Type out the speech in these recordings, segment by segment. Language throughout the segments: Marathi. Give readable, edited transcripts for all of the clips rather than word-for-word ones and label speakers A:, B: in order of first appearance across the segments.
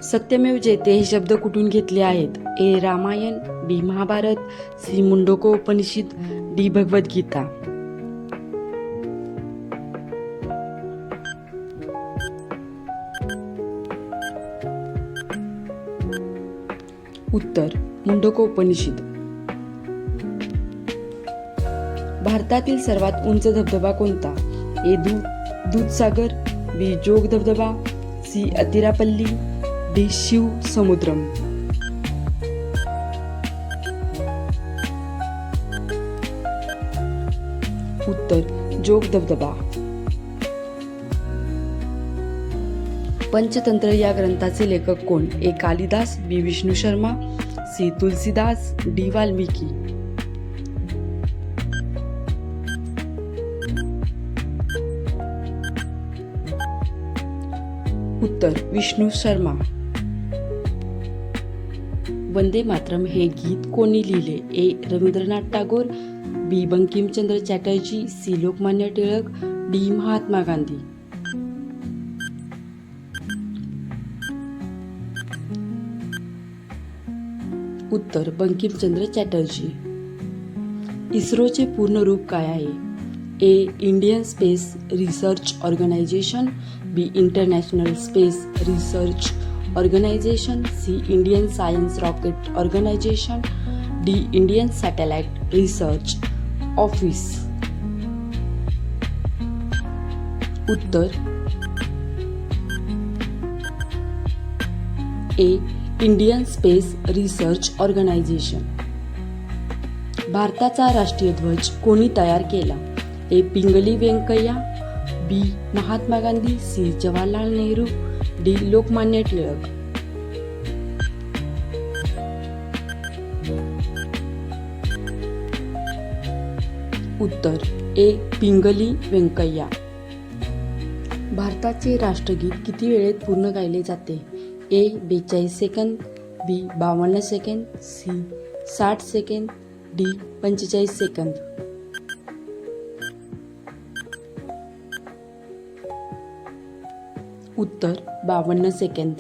A: सत्यमेव जयते हे शब्द कुठून घेतले आहेत? ए. रामायण, बी. महाभारत, सी. मुंडकोपनिषद, डी. भगवद्गीता. उत्तर मुंडकोपनिषद. भारतातील सर्वात उंच धबधबा कोणता? ए. दूधसागर, बी. जोग धबधबा, सी. अतिरापल्ली, डी. शिव समुद्रम. उत्तर जोग धबधबा. पंचतंत्र या ग्रंथाचे लेखक कोण? A. Kalidas, B. Vishnu Sharma, C. Tulsidas, D. Valmiki. उत्तर विष्णू शर्मा. वंदे मातरम हे गीत कोणी लिहिले? A. Rabindranath Tagore, B. Bankimchandra Chatterjee, C. Lokmanya Tilak, D. Mahatma Gandhi. उत्तर बंकिमचंद्र चॅटर्जी. इस्रोचे पूर्ण रूप काय आहे? A. Indian space research organisation, B. International space research organisation, C. Indian science rocket organisation, D. Indian satellite research office. उत्तर A. Indian space research organisation. भारताचा राष्ट्रीय ध्वज कोणी तयार केला? A. Pingali Venkayya, B. Mahatma Gandhi, C. Jawaharlal Nehru, D. Lokmanya Tilak. उत्तर ए. पिंगली व्यंकय्या. भारताचे राष्ट्रगीत किती वेळेत पूर्ण गायले जाते? A. 42 second, B. 52 second, C. 60 second, D. 45 second. उत्तर 52 सेकंद.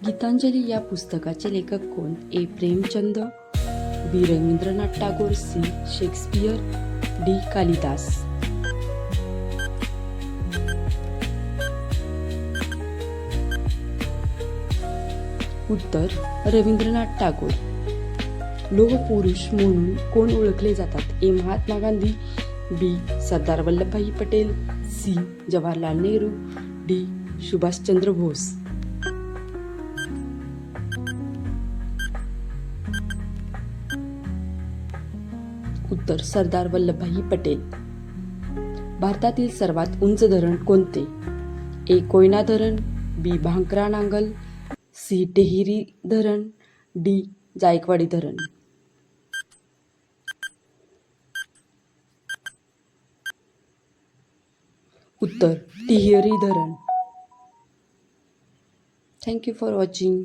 A: गीतांजली या पुस्तकाचे लेखक कोण? A. Premchand, B. Rabindranath Tagore, C. Shakespeare, D. Kalidas. उत्तर रवींद्रनाथ टागोर. लोहपुरुष म्हणून कोण ओळखले जातात? A. Mahatma Gandhi, B. Sardar Vallabhbhai Patel, C. Jawaharlal Nehru, D. Subhashchandra Bose. उत्तर सरदार वल्लभभाई पटेल. भारतातील सर्वात उंच धरण कोणते? ए. कोयना धरण, बी. भांकरा नांगल, सी. टेहरी धरण, डी. जायकवाडी धरण. उत्तर टिहरी धरण. Thank you for watching.